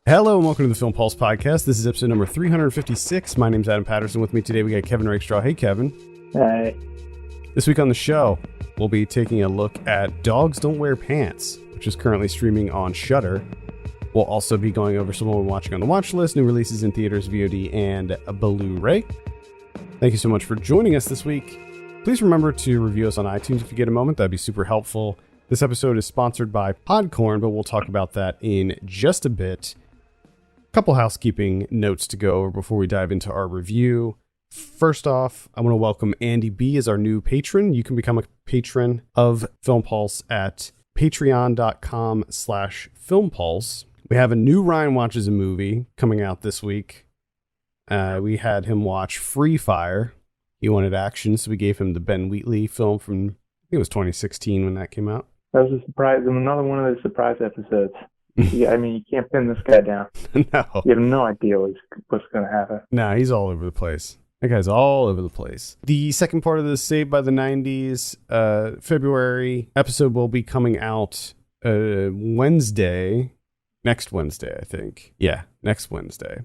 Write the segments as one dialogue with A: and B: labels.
A: Hello and welcome to the Film Pulse podcast. This is episode number 356. My name's Adam Patterson. With me today we got Kevin Rakestraw. Hey, Kevin.
B: Hey.
A: This week on the show, we'll be taking a look at Dogs Don't Wear Pants, which is currently streaming on Shudder. We'll also be going over some of what we're watching on the watch list, new releases in theaters, VOD, and a Blu-ray. Thank you so much for joining us this week. Please remember to review us on iTunes if you get a moment. That'd be super helpful. This episode is sponsored by Podcorn, but we'll talk about that in just a bit. Couple housekeeping notes to go over before we dive into our review. First off, I want to welcome Andy B as our new patron. You can become a patron of Film Pulse at patreon.com/filmpulse. We have a new Ryan Watches a Movie coming out this week. We had him watch Free Fire. He wanted action, so we gave him the Ben Wheatley film from, I think it was 2016 when that came out.
B: That was a surprise. Another one of those surprise episodes. Yeah, I mean, you can't pin this guy down.
A: No.
B: You have no idea what's going to happen.
A: Nah, he's all over the place. That guy's all over the place. The second part of the Saved by the 90s February episode will be coming out Wednesday. Next Wednesday, I think. Yeah, next Wednesday.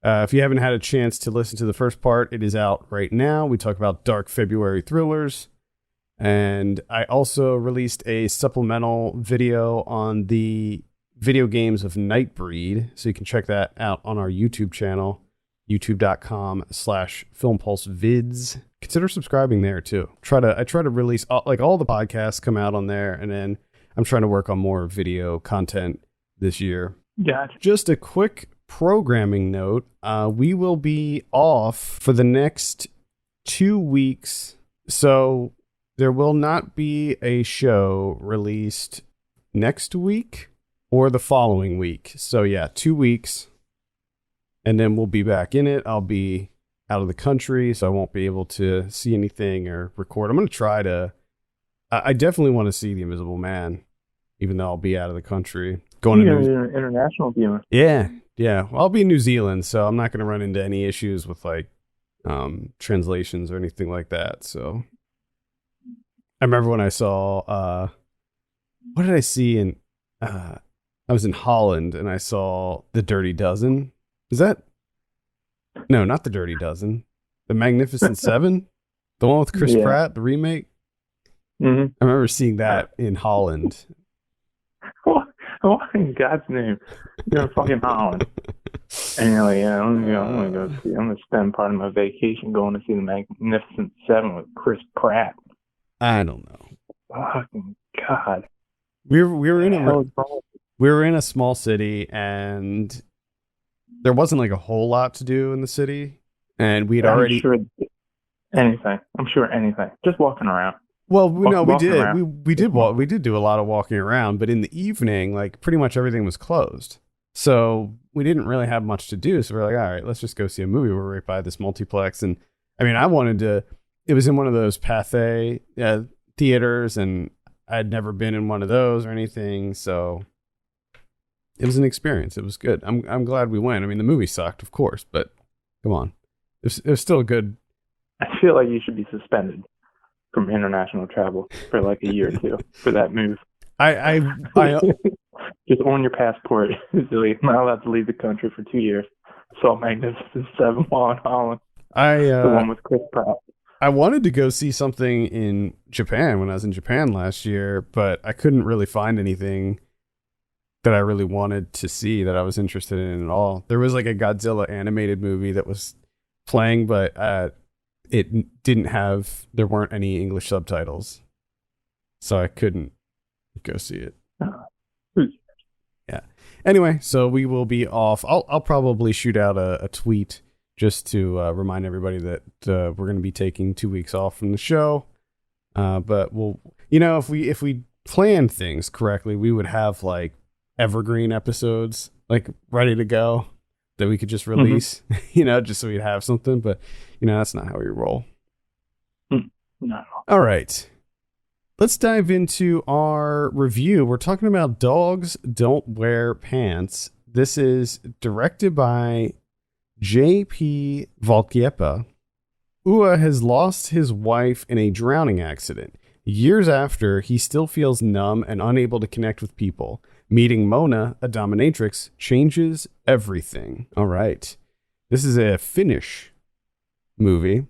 A: If you haven't had a chance to listen to the first part, it is out right now. We talk about dark February thrillers. And I also released a supplemental video on the video games of Nightbreed. So you can check that out on our YouTube channel, youtube.com/filmpulsevids. Consider subscribing there too. I try to release all the podcasts come out on there. And then I'm trying to work on more video content this year.
B: Gotcha.
A: Just a quick programming note. We will be off for the next 2 weeks. So there will not be a show released next week or the following week. So yeah, 2 weeks. And then we'll be back in it. I'll be out of the country, so I won't be able to see anything or record. I'm going to try to... I definitely want to see The Invisible Man, even though I'll be out of the country.
B: Going to international viewing.
A: Yeah. Well, I'll be in New Zealand, so I'm not going to run into any issues with translations or anything like that. So I remember when I saw, what did I see in, I was in Holland and I saw The Dirty Dozen. Is that, no, not The Dirty Dozen. The Magnificent Seven? The one with Chris Pratt, the remake?
B: Mm-hmm.
A: I remember seeing that in Holland.
B: What in God's name? You're in fucking Holland. And you're like, yeah, I'm going to spend part of my vacation going to see the Magnificent Seven with Chris Pratt.
A: I don't know.
B: Fucking God.
A: We were in a small city, and there wasn't like a whole lot to do in the city, and we'd already.
B: I'm sure anything. Just walking around.
A: Well, we did do a lot of walking around, but in the evening, like pretty much everything was closed, so we didn't really have much to do. So we're like, all right, let's just go see a movie. We're right by this multiplex, and I mean, I wanted to. It was in one of those Pathé theaters, and I'd never been in one of those or anything, so it was an experience. It was good. I'm glad we went. I mean, the movie sucked, of course, but come on, it was still good.
B: I feel like you should be suspended from international travel for like a year or two for that move.
A: I
B: just on your passport, you're not allowed to leave the country for 2 years. Saw Magnificent Seven while in Holland. The one with Chris Pratt.
A: I wanted to go see something in Japan when I was in Japan last year, but I couldn't really find anything that I really wanted to see that I was interested in at all. There was like a Godzilla animated movie that was playing, but there weren't any English subtitles, so I couldn't go see it. Yeah. Anyway, so we will be off. I'll probably shoot out a tweet just to remind everybody that we're going to be taking 2 weeks off from the show. But we'll, if we plan things correctly, we would have like evergreen episodes like ready to go that we could just release, just so we'd have something. But that's not how we roll.
B: No.
A: All right. Let's dive into our review. We're talking about Dogs Don't Wear Pants. This is directed by J.P. Valkeapää. Ua has lost his wife in a drowning accident. Years after, he still feels numb and unable to connect with people. Meeting Mona, a dominatrix, changes everything. All right. This is a Finnish movie.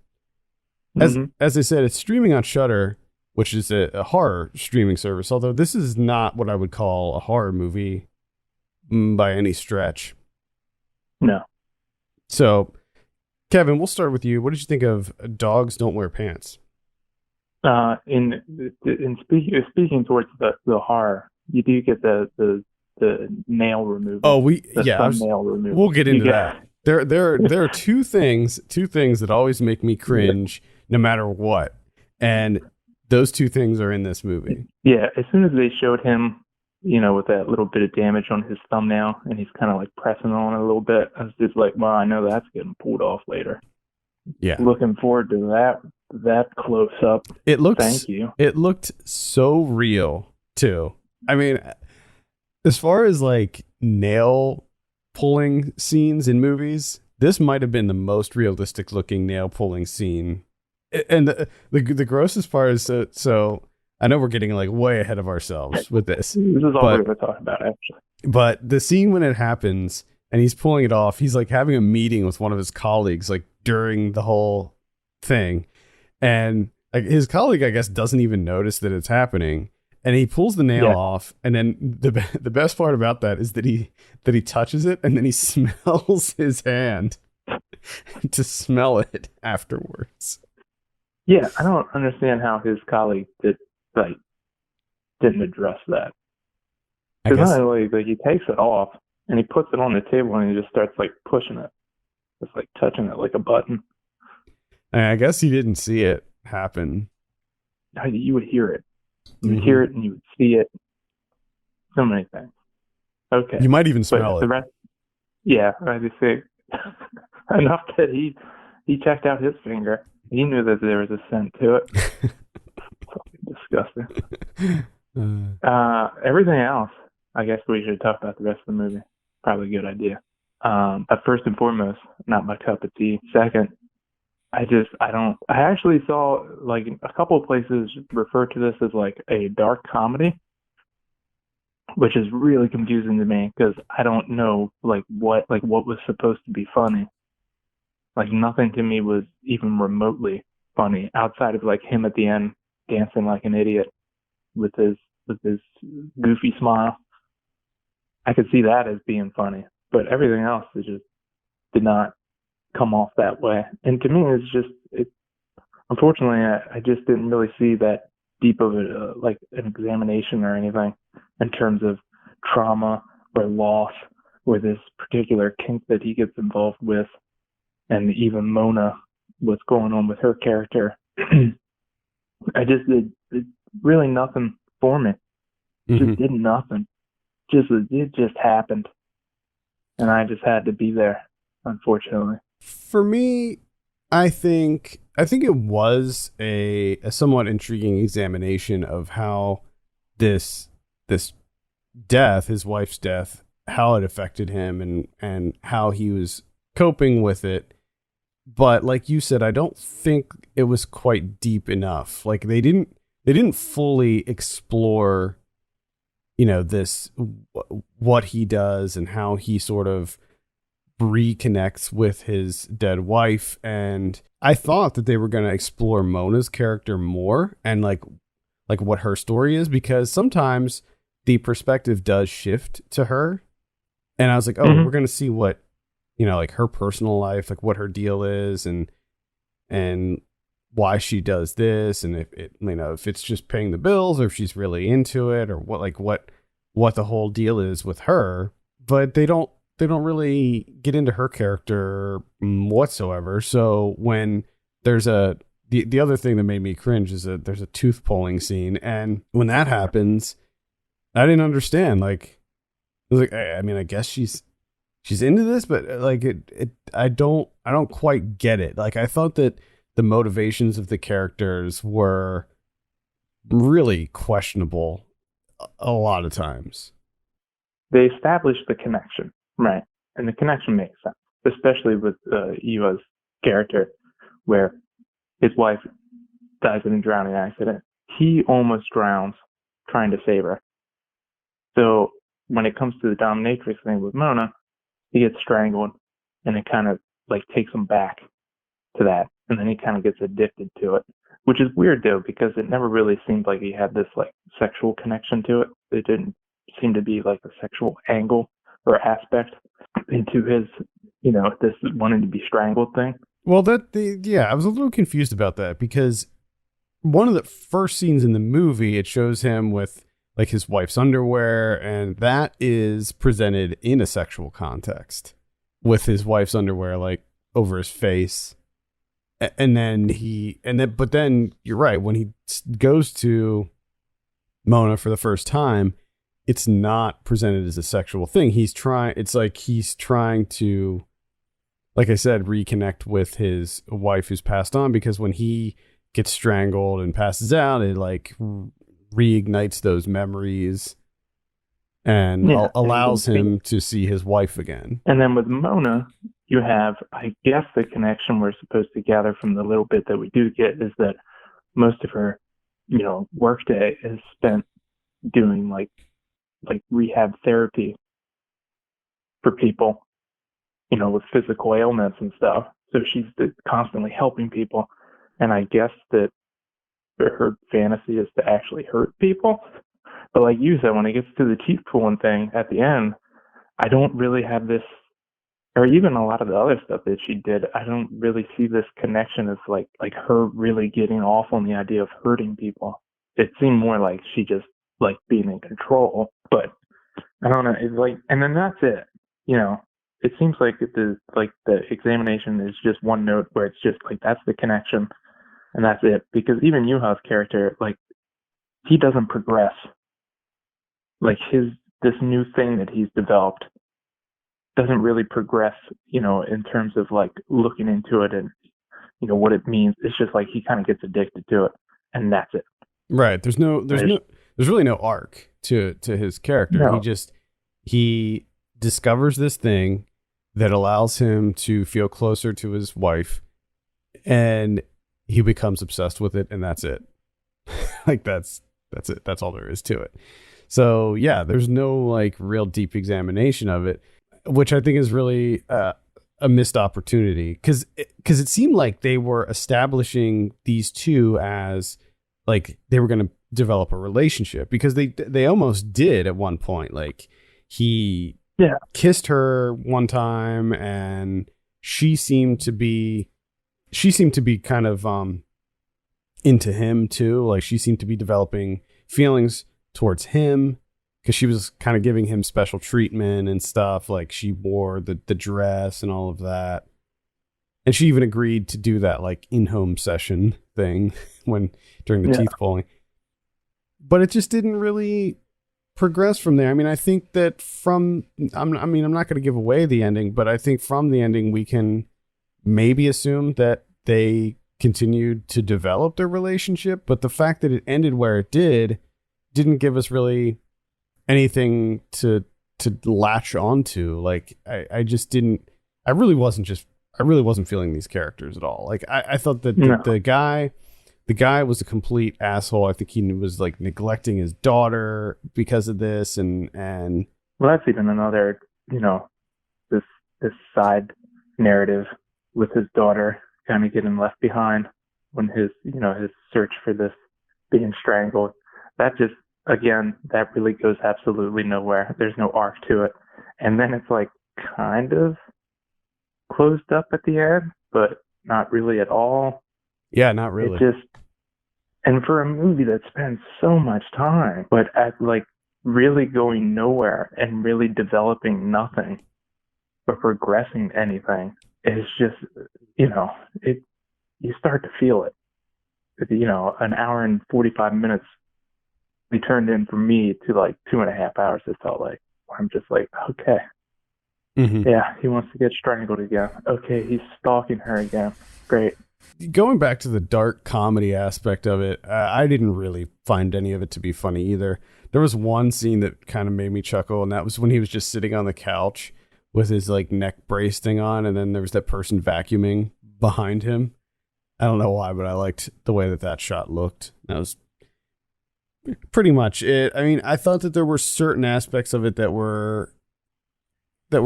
A: As I said, it's streaming on Shudder, which is a horror streaming service, although this is not what I would call a horror movie by any stretch.
B: No.
A: So, Kevin, we'll start with you. What did you think of Dogs Don't Wear Pants?
B: In speaking towards the horror, you do get the nail removal.
A: Oh,
B: nail removal.
A: We'll get into that. There are two things that always make me cringe, no matter what, and those two things are in this movie.
B: Yeah, as soon as they showed him, with that little bit of damage on his thumbnail, and he's kind of like pressing on it a little bit, I was just like, well, I know that's getting pulled off later.
A: Yeah,
B: looking forward to that close up. Thank you.
A: It looked so real too. I mean, as far as like nail pulling scenes in movies, this might have been the most realistic looking nail pulling scene. And the grossest part is so I know we're getting like way ahead of ourselves with this.
B: This is all we're going to talk about, actually.
A: But the scene when it happens and he's pulling it off, he's like having a meeting with one of his colleagues like during the whole thing, and like his colleague, I guess, doesn't even notice that it's happening. And he pulls the nail off, and then the best part about that is that he touches it, and then he smells his hand to smell it afterwards.
B: Yeah, I don't understand how his colleague didn't address that. Because not only he takes it off and he puts it on the table and he just starts like pushing it, just like touching it like a button.
A: I guess he didn't see it happen.
B: You would hear it. You would hear it and you would see it. So many things. Okay.
A: You might even smell it.
B: The rest, I just say enough that he checked out his finger. He knew that there was a scent to it. Fucking disgusting. Everything else, I guess we should talk about the rest of the movie. Probably a good idea. But first and foremost, not my cup of tea. Second, I actually saw like a couple of places refer to this as like a dark comedy, which is really confusing to me because I don't know what was supposed to be funny. Like nothing to me was even remotely funny outside of like him at the end dancing like an idiot with his goofy smile. I could see that as being funny, but everything else just did not come off that way. And to me, unfortunately, I just didn't really see that deep of like an examination or anything in terms of trauma or loss or this particular kink that he gets involved with. And even Mona, what's going on with her character. It really nothing for me. Just did nothing. It just happened. And I just had to be there, unfortunately.
A: For me, I think it was a somewhat intriguing examination of how this death, his wife's death, how it affected him and how he was coping with it. But like you said, I don't think it was quite deep enough. Like they didn't fully explore, this, what he does and how he sort of reconnects with his dead wife. And I thought that they were going to explore Mona's character more and like what her story is, because sometimes the perspective does shift to her. And I was like, we're going to see what, like her personal life, like what her deal is and why she does this. And if it's just paying the bills or if she's really into it or what the whole deal is with her, but they don't really get into her character whatsoever. So when there's the other thing that made me cringe is that there's a tooth pulling scene. And when that happens, I didn't understand. Like, I was like, I guess she's into this, but like I don't quite get it. Like I thought that the motivations of the characters were really questionable a lot of times.
B: They established the connection, right? And the connection makes sense, especially with Eva's character, where his wife dies in a drowning accident. He almost drowns trying to save her. So when it comes to the dominatrix thing with Mona, he gets strangled, and it kind of like takes him back to that, and then he kind of gets addicted to it, which is weird though, because it never really seemed like he had this like sexual connection to it. It didn't seem to be like a sexual angle or aspect into his, this wanting to be strangled thing.
A: Well, I was a little confused about that, because one of the first scenes in the movie, it shows him with like his wife's underwear, and that is presented in a sexual context with his wife's underwear like over his face. But then you're right, when he goes to Mona for the first time, it's not presented as a sexual thing. It's like he's trying to, like I said, reconnect with his wife who's passed on, because when he gets strangled and passes out, it like reignites those memories and allows him to see his wife again. And
B: then with Mona, you have, I guess, the connection we're supposed to gather from the little bit that we do get is that most of her, workday is spent doing like rehab therapy for people, with physical ailments and stuff. So she's constantly helping people. And I guess that her fantasy is to actually hurt people. But like you said, when it gets to the teeth pulling thing at the end, I don't really have this, or even a lot of the other stuff that she did, I don't really see this connection as like her really getting off on the idea of hurting people. It seemed more like she just like being in control. But I don't know. It's like, and then that's it. It seems like the examination is just one note where it's just like that's the connection, and that's it. Because even Yuha's character, like, he doesn't progress. Like this new thing that he's developed doesn't really progress, in terms of like looking into it and what it means. It's just like he kind of gets addicted to it, and that's it.
A: Right. There's really no arc to his character. No. He discovers this thing that allows him to feel closer to his wife, and he becomes obsessed with it, and that's it. Like that's it. That's all there is to it. So yeah, there's no like real deep examination of it, which I think is really a missed opportunity, because it seemed like they were establishing these two as like they were going to develop a relationship, because they almost did at one point. Like he kissed her one time, and she seemed to be kind of into him too. Like she seemed to be developing feelings towards him, because she was kind of giving him special treatment and stuff. Like she wore the dress and all of that, and she even agreed to do that like in-home session thing during the teeth pulling. But it just didn't really progress from there. I mean, I think that I'm not going to give away the ending, but I think from the ending we can maybe assume that they continued to develop their relationship. But the fact that it ended where it didn't give us really anything to latch onto. Like I really wasn't feeling these characters at all. Like I thought that the guy was a complete asshole. I think he was like neglecting his daughter because of this, and
B: well, that's even another, this side narrative with his daughter kind of getting left behind when his search for this being strangled. That just, again, that really goes absolutely nowhere. There's no arc to it. And then it's like kind of closed up at the end, but not really at all.
A: Yeah, not really.
B: And for a movie that spends so much time, but at like really going nowhere and really developing nothing or progressing anything, it's just, you start to feel it. An hour and 45 minutes we turned in for me to like 2.5 hours. It felt like, I'm just like, okay. Mm-hmm. Yeah, he wants to get strangled again. Okay, he's stalking her again. Great.
A: Going back to the dark comedy aspect of it, I didn't really find any of it to be funny either. There was one scene that kind of made me chuckle, and that was when he was just sitting on the couch with his like neck brace thing on, and then there was that person vacuuming behind him. I don't know why, but I liked the way that shot looked. That was Pretty much it. I mean, I thought that there were certain aspects of it that were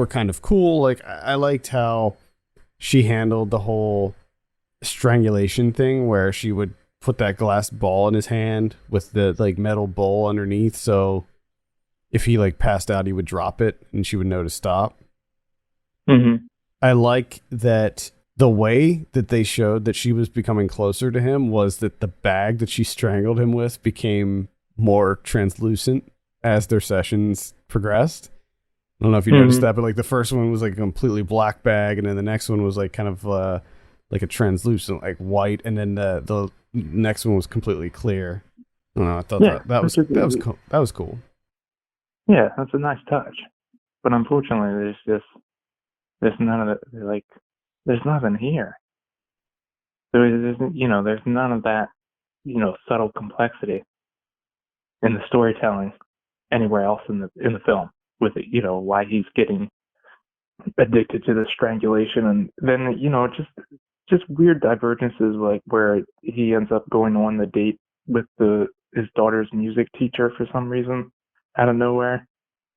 A: kind of cool. Like I liked how she handled the whole strangulation thing where she would put that glass ball in his hand with the like metal bowl underneath, so if he like passed out he would drop it and she would know to stop.
B: Mm-hmm.
A: I like that the way that they showed that she was becoming closer to him was that the bag that she strangled him with became more translucent as their sessions progressed. I don't know if you noticed that, but like the first one was like a completely black bag, and then the next one was like kind of like a translucent, like white, and then the next one was completely clear. I don't know. I thought that was cool. That was cool.
B: Yeah, that's a nice touch. But unfortunately, there's none of it. Like, there's nothing here. There's none of that, subtle complexity in the storytelling anywhere else in the film. With it, why he's getting addicted to the strangulation, and then just weird divergences, like where he ends up going on the date with his daughter's music teacher for some reason out of nowhere,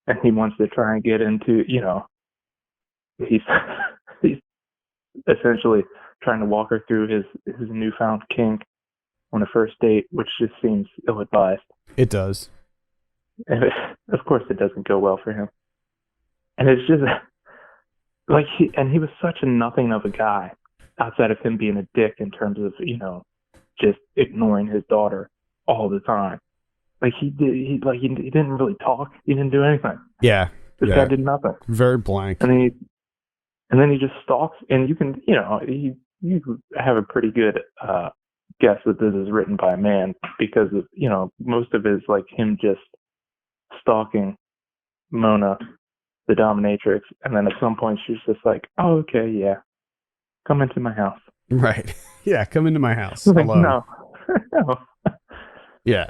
B: and he wants to try and get into, he's he's essentially trying to walk her through his newfound kink on a first date, which just seems ill-advised.
A: It does.
B: And of course it doesn't go well for him. And it's just like he was such a nothing of a guy outside of him being a dick in terms of, just ignoring his daughter all the time. Like he didn't really talk. He didn't do anything.
A: Yeah.
B: This guy did nothing.
A: Very blank.
B: And then he just stalks, and you can, you have a pretty good guess that this is written by a man, because most of it is like him just stalking Mona, the dominatrix, and then at some point she's just like, "Oh, okay, yeah, come into my house."
A: Right? Yeah, come into my house.
B: Like,
A: alone.
B: no.
A: Yeah,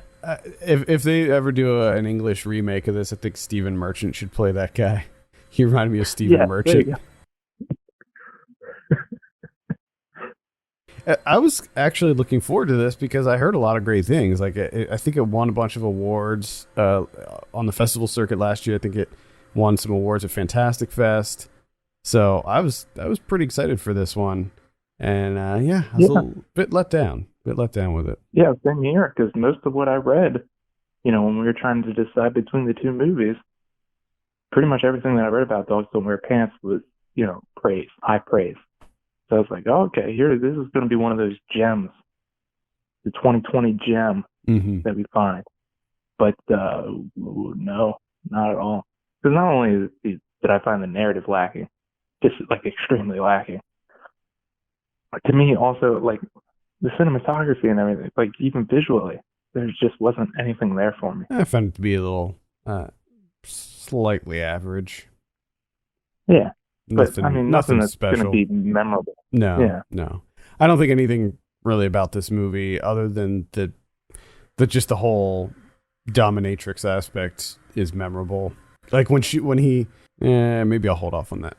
A: if they ever do an English remake of this, I think Stephen Merchant should play that guy. He reminded me of Stephen Merchant. I was actually looking forward to this because I heard a lot of great things. Like I think it won a bunch of awards on the festival circuit last year. I think it won some awards at Fantastic Fest. So I was pretty excited for this one, and I was a little bit let down. With it. Yeah,
B: same here. Because most of what I read, when we were trying to decide between the two movies, pretty much everything that I read about Dogs Don't Wear Pants was, praise, high praise. So I was like, oh, okay, this is going to be one of those gems, the 2020 gem that we find. But no, not at all. Because not only did I find the narrative lacking, just like extremely lacking, but to me also, like, the cinematography and everything, like even visually, there just wasn't anything there for me.
A: I found it to be a little slightly average.
B: Yeah.
A: Nothing,
B: but I mean,
A: nothing
B: that's
A: special.
B: Going to be memorable.
A: No. I don't think anything really about this movie, other than the just the whole dominatrix aspect, is memorable. Like when he, maybe I'll hold off on that.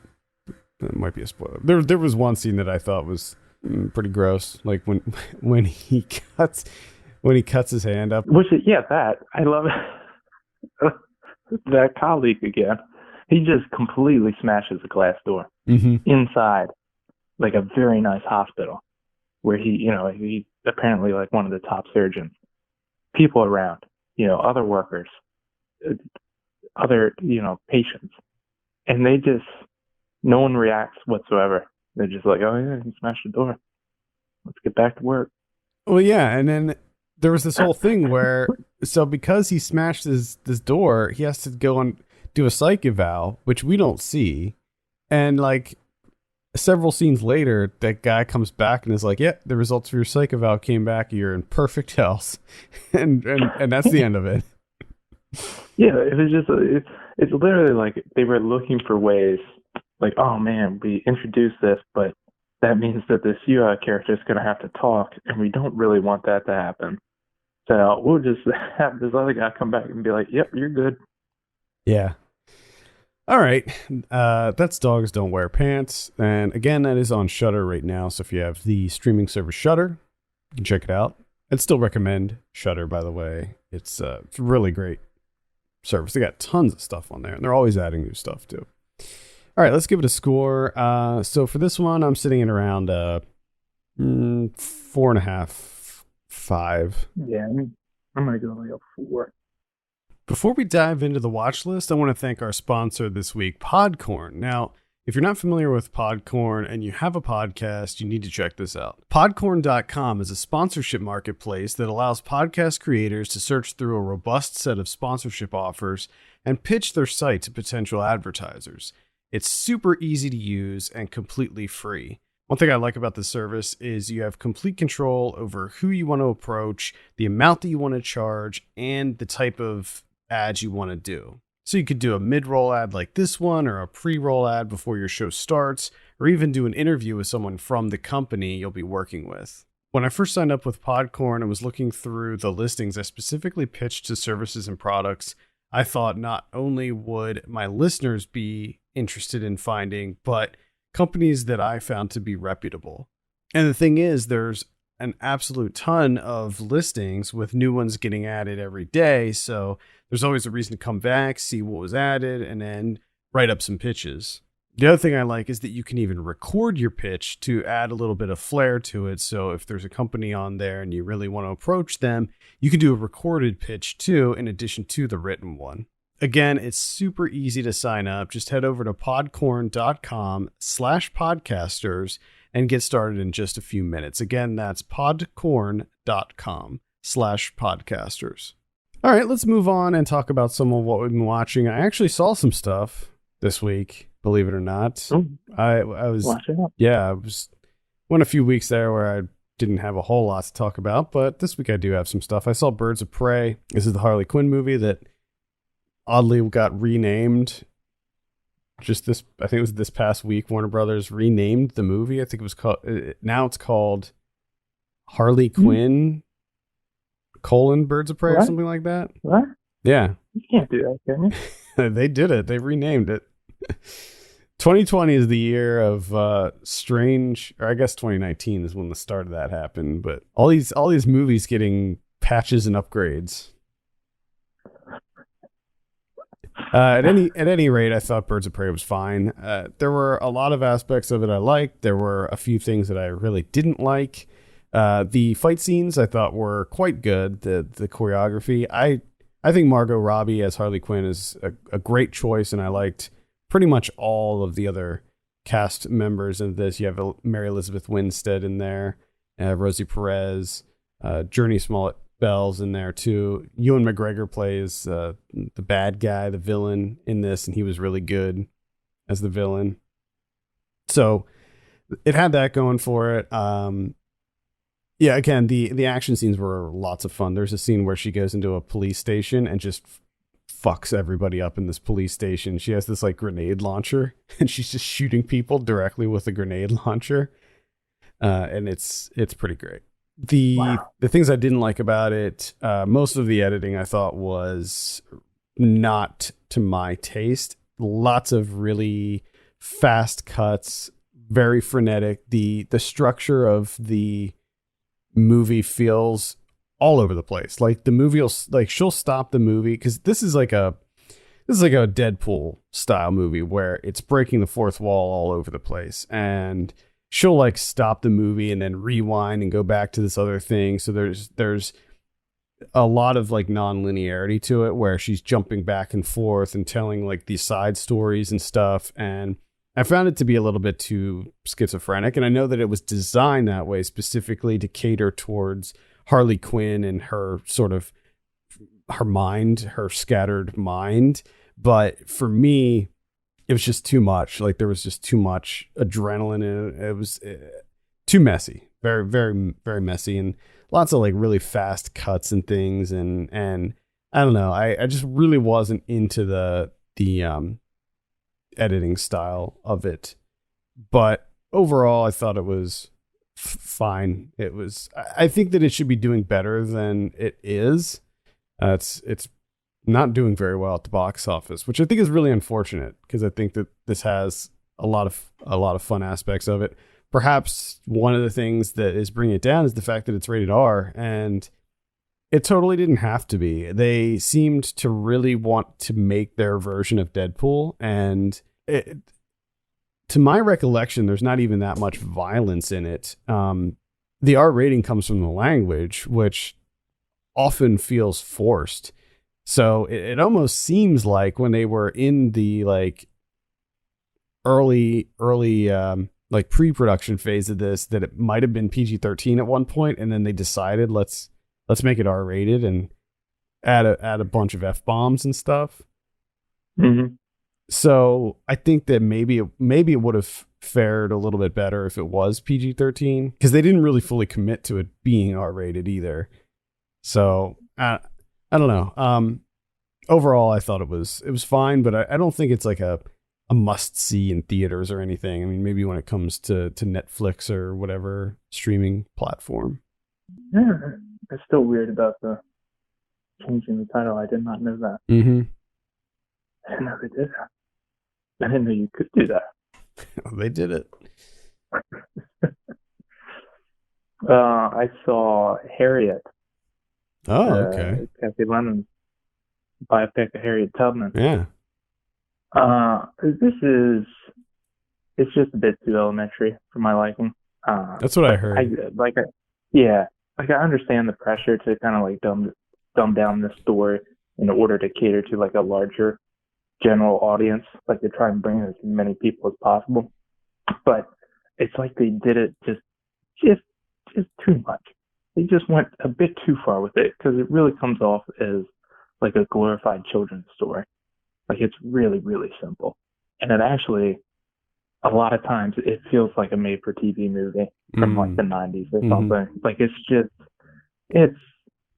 A: That might be a spoiler. There was one scene that I thought was pretty gross. Like when he cuts his hand up.
B: That I love it. That colleague again. He just completely smashes a glass door inside, like a very nice hospital, where he's apparently like one of the top surgeons. People around, other workers, other, patients, and no one reacts whatsoever. They're just like, oh yeah, he smashed the door. Let's get back to work.
A: Well, yeah, and then there was this whole thing where, so because he smashed this door, he has to go and do a psych eval, which we don't see, and like several scenes later, that guy comes back and is like, "Yeah, the results for your psych eval came back. You're in perfect health," and that's the end of it.
B: Yeah, it was just it's literally like they were looking for ways, like, oh man, we introduced this, but that means that this character is going to have to talk, and we don't really want that to happen. So we'll just have this other guy come back and be like, "Yep, you're good."
A: Yeah. All right. That's Dogs Don't Wear Pants. And again, that is on Shudder right now. So if you have the streaming service Shudder, you can check it out. I'd still recommend Shudder, by the way. It's really great service. They got tons of stuff on there, and they're always adding new stuff too. All right, let's give it a score. So for this one, I'm sitting at around 4.5, 5.
B: Yeah, I'm gonna go like a 4.
A: Before we dive into the watch list, I want to thank our sponsor this week, Podcorn. Now, if you're not familiar with Podcorn and you have a podcast, you need to check this out. Podcorn.com is a sponsorship marketplace that allows podcast creators to search through a robust set of sponsorship offers and pitch their site to potential advertisers. It's super easy to use and completely free. One thing I like about this service is you have complete control over who you want to approach, the amount that you want to charge, and the type of ads you want to do. So you could do a mid-roll ad like this one, or a pre-roll ad before your show starts, or even do an interview with someone from the company you'll be working with. When I first signed up with Podcorn and was looking through the listings I specifically pitched to services and products, I thought not only would my listeners be interested in finding, but companies that I found to be reputable. And the thing is, there's an absolute ton of listings with new ones getting added every day. So there's always a reason to come back, see what was added, and then write up some pitches. The other thing I like is that you can even record your pitch to add a little bit of flair to it. So if there's a company on there and you really want to approach them, you can do a recorded pitch too, in addition to the written one. Again, it's super easy to sign up. Just head over to podcorn.com/podcasters and get started in just a few minutes. Again, that's podcorn.com/podcasters. All right, let's move on and talk about some of what we've been watching. I actually saw some stuff this week, believe it or not. I was went a few weeks there where I didn't have a whole lot to talk about, but this week I do have some stuff. I saw Birds of Prey. This is the Harley Quinn movie that oddly got renamed. I think it was this past week, Warner Brothers renamed the movie. I think it was called, now it's called Harley Quinn, Birds of Prey, or something like that.
B: What?
A: Yeah.
B: You can't do that, can you?
A: They did it. They renamed it. 2020 is the year of strange, or I guess 2019 is when the start of that happened, but all these movies getting patches and upgrades. At any rate, I thought Birds of Prey was fine. There were a lot of aspects of it I liked. There were a few things that I really didn't like. The fight scenes I thought were quite good. The choreography. I think Margot Robbie as Harley Quinn is a great choice, and I liked pretty much all of the other cast members of this. You have Mary Elizabeth Winstead in there, Rosie Perez, Journey Smollett-Bell's in there too. Ewan McGregor plays the bad guy, the villain in this, and he was really good as the villain. So it had that going for it. Yeah, again, the action scenes were lots of fun. There's a scene where she goes into a police station and just fucks everybody up in this police station. She has this like grenade launcher and she's just shooting people directly with a grenade launcher. And it's pretty great. The things I didn't like about it, most of the editing I thought was not to my taste. Lots of really fast cuts, very frenetic. The structure of the movie feels all over the place. Like the movie will, like, she'll stop the movie because this is like a Deadpool style movie where it's breaking the fourth wall all over the place, and she'll like stop the movie and then rewind and go back to this other thing. So there's a lot of like non-linearity to it where she's jumping back and forth and telling like these side stories and stuff. And I found it to be a little bit too schizophrenic. And I know that it was designed that way specifically to cater towards Harley Quinn and her sort of her mind, her scattered mind. But for me, it was just too much. Like there was just too much adrenaline in it. It was too messy, very, very, very messy, and lots of like really fast cuts and things. And I don't know. I just really wasn't into the editing style of it. But overall, I thought it was fine. It was. I think that it should be doing better than it is. It's not doing very well at the box office, which I think is really unfortunate because I think that this has a lot of fun aspects of it. perhaps one of the things that is bringing it down is the fact that it's rated R, and it totally didn't have to be. They seemed to really want to make their version of Deadpool, and to my recollection, there's not even that much violence in it. The R rating comes from the language, which often feels forced. So it almost seems like when they were in the like early like pre-production phase of this, that it might have been PG-13 at one point, and then they decided let's make it R-rated and add a bunch of F-bombs and stuff.
B: Mm-hmm.
A: So I think that maybe it would have fared a little bit better if it was PG-13, because they didn't really fully commit to it being R-rated either. So I don't know. Overall, I thought it was fine, but I don't think it's like a must see in theaters or anything. I mean, maybe when it comes to Netflix or whatever streaming platform.
B: Yeah, it's still weird about the changing the title. I did not know that.
A: Mm-hmm.
B: I didn't know they did that. I didn't know you could do that.
A: They did it.
B: I saw Harriet.
A: Oh, okay.
B: Kathy Lennon's biopic of Harriet Tubman.
A: Yeah.
B: It's just a bit too elementary for my liking.
A: That's what I heard.
B: I understand the pressure to kind of like dumb down this story in order to cater to like a larger general audience, like to try and bring as many people as possible. But it's like they did it just too much. They just went a bit too far with it, because it really comes off as like a glorified children's story. Like, it's really, really simple. And it actually, a lot of times, it feels like a made-for-TV movie from like the 90s or something. Like,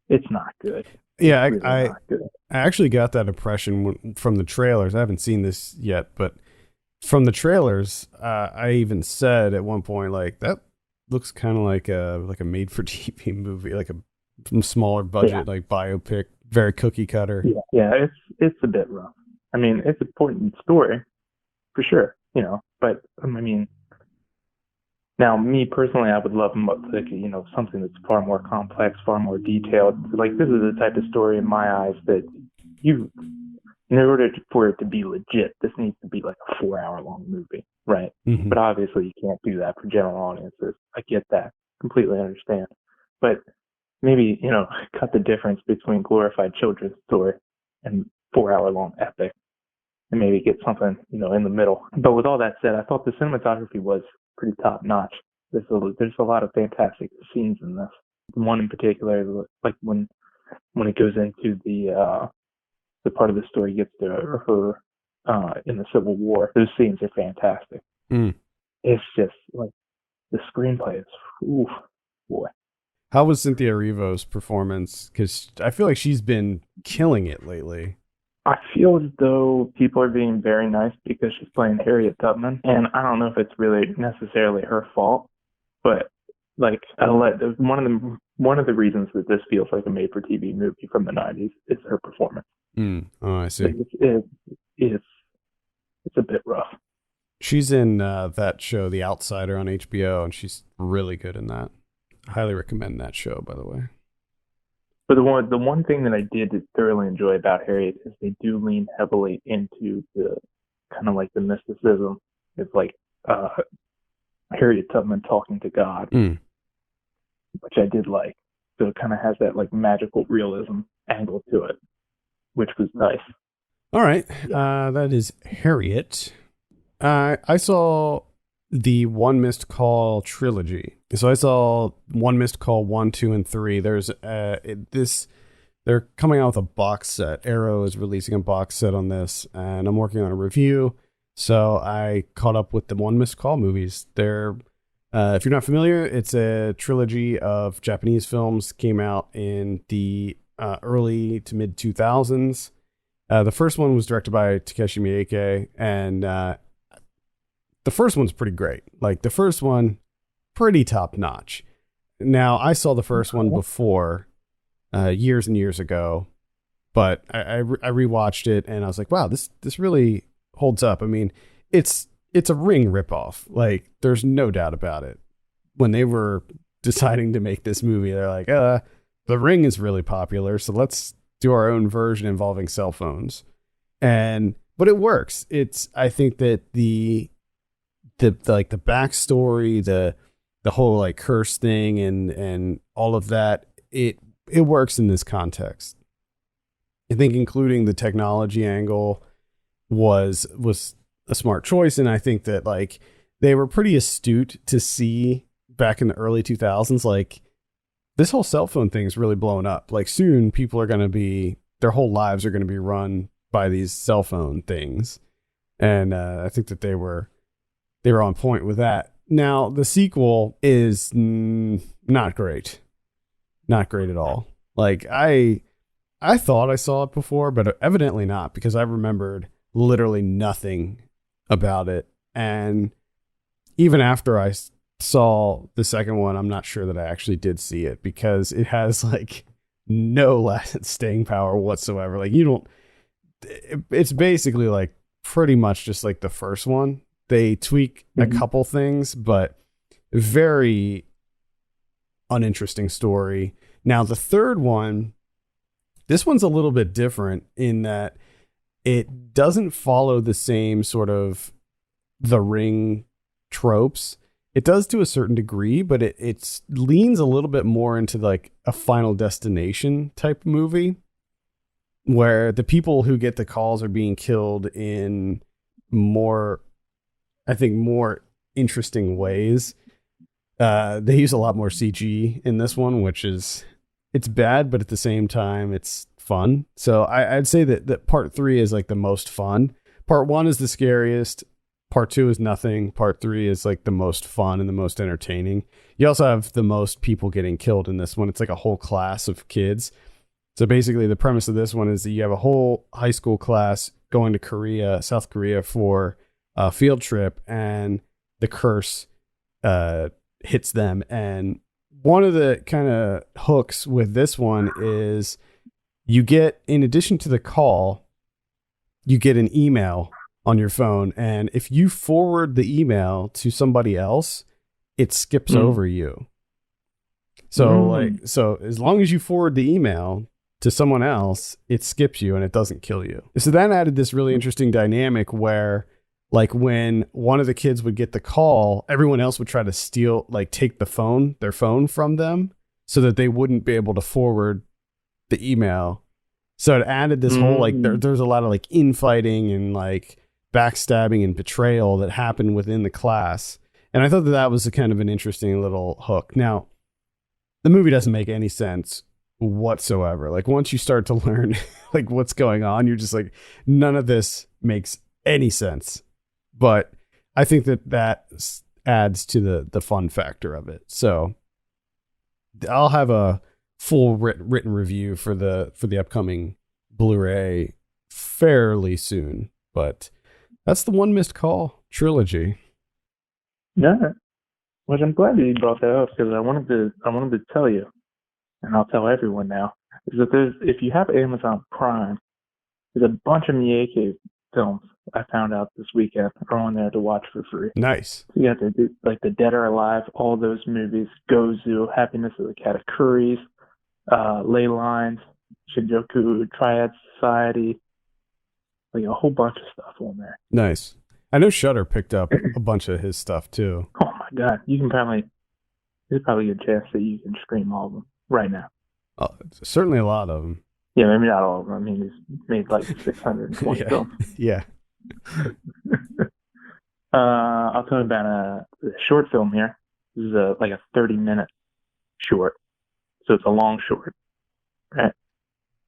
B: it's not good.
A: Yeah,
B: really
A: I
B: not good.
A: I actually got that impression from the trailers. I haven't seen this yet, but from the trailers, I even said at one point, like, that looks kind of like a made-for-TV movie, like a smaller budget, like biopic, very cookie cutter.
B: Yeah, it's a bit rough. I mean, it's an important story, for sure, but I mean, now me personally, I would love something that's far more complex, far more detailed. Like, this is the type of story in my eyes that in order for it to be legit, this needs to be like a 4-hour-long movie, right?
A: Mm-hmm.
B: But obviously you can't do that for general audiences. I get that, completely understand. But maybe, cut the difference between glorified children's story and 4-hour-long epic, and maybe get something, in the middle. But with all that said, I thought the cinematography was pretty top notch. There's a lot of fantastic scenes in this. One in particular, like when it goes into the part of the story gets to her in the Civil War. Those scenes are fantastic. It's just like the screenplay is, oof, boy.
A: How was Cynthia Erivo's performance? Because I feel like she's been killing it lately.
B: I feel as though people are being very nice because she's playing Harriet Tubman, and I don't know if it's really necessarily her fault, but like one of the reasons that this feels like a made-for-TV movie from the 90s is her performance.
A: Oh, I see.
B: It's a bit rough.
A: She's in that show, The Outsider, on HBO, and she's really good in that. I highly recommend that show, by the way.
B: But the one thing that I did thoroughly enjoy about Harriet is they do lean heavily into the kind of like the mysticism. It's like Harriet Tubman talking to God, which I did like. So it kind of has that like magical realism angle to it, which was nice.
A: All right. That is Harriet. I saw the One Missed Call trilogy. So I saw One Missed Call 1, 2, and 3. There's they're coming out with a box set. Arrow is releasing a box set on this, and I'm working on a review. So I caught up with the One Missed Call movies. They're if you're not familiar, it's a trilogy of Japanese films. Came out in the early to mid 2000s. The first one was directed by Takeshi Miike, and the first one's pretty great. Like, the first one, pretty top notch. Now, I saw the first one before, years and years ago, but I rewatched it and I was like, wow, this really holds up. I mean, it's it's a Ring ripoff. Like, there's no doubt about it. When they were deciding to make this movie, they're like, the Ring is really popular, so let's do our own version involving cell phones. But it works. I think that the backstory, the whole like curse thing and all of that, it works in this context. I think including the technology angle was a smart choice, and I think that like they were pretty astute to see back in the early 2000s, like this whole cell phone thing is really blowing up. Like soon people are going to be, their whole lives are going to be run by these cell phone things. And I think that they were on point with that. Now the sequel is not great. Not great at all. Like I thought I saw it before, but evidently not, because I remembered literally nothing about it. And even after I saw the second one, I'm not sure that I actually did see it, because it has like no staying power whatsoever. Like it's basically like pretty much just like the first one. They tweak a couple things, but very uninteresting story. Now the third one, this one's a little bit different in that it doesn't follow the same sort of The Ring tropes. It does to a certain degree, but it leans a little bit more into like a Final Destination type movie, where the people who get the calls are being killed in more interesting ways. They use a lot more CG in this one, which it's bad, but at the same time, it's fun. So I'd say that part 3 is like the most fun. Part 1 is the scariest. Part 2 is nothing. Part 3 is like the most fun and the most entertaining. You also have the most people getting killed in this one. It's like a whole class of kids. So basically the premise of this one is that you have a whole high school class going to South Korea for a field trip, and the curse hits them. And one of the kind of hooks with this one is you get, in addition to the call, you get an email on your phone, and if you forward the email to somebody else, it skips over you. So as long as you forward the email to someone else, it skips you and it doesn't kill you. So that added this really interesting dynamic where, like, when one of the kids would get the call, everyone else would try to take their phone from them so that they wouldn't be able to forward the email. So it added this whole, like, there's a lot of like infighting and like backstabbing and betrayal that happened within the class. And I thought that was a kind of an interesting little hook. Now, the movie doesn't make any sense whatsoever. Like, once you start to learn like what's going on, you're just like, none of this makes any sense. But I think that adds to the fun factor of it. So I'll have a full written review for the upcoming Blu-ray fairly soon. But that's the One Missed Call trilogy.
B: Yeah, which I'm glad that you brought that up, because I wanted to tell you, and I'll tell everyone now, is that if you have Amazon Prime, there's a bunch of Miyake films I found out this weekend are on there to watch for free.
A: Nice.
B: So you have to do like The Dead or Alive, all those movies, Gozu, Happiness of the Katakuris, Ley Lines, Shinjuku Triad Society, like a whole bunch of stuff on there.
A: Nice. I know Shudder picked up a bunch of his stuff too.
B: Oh my God, there's probably a chance that you can stream all of them right now.
A: Certainly a lot of them.
B: Yeah, maybe not all of them. I mean, he's made like 620 films.
A: Yeah.
B: I'll tell you about a short film here. This is like a 30-minute short. So it's a long short, right?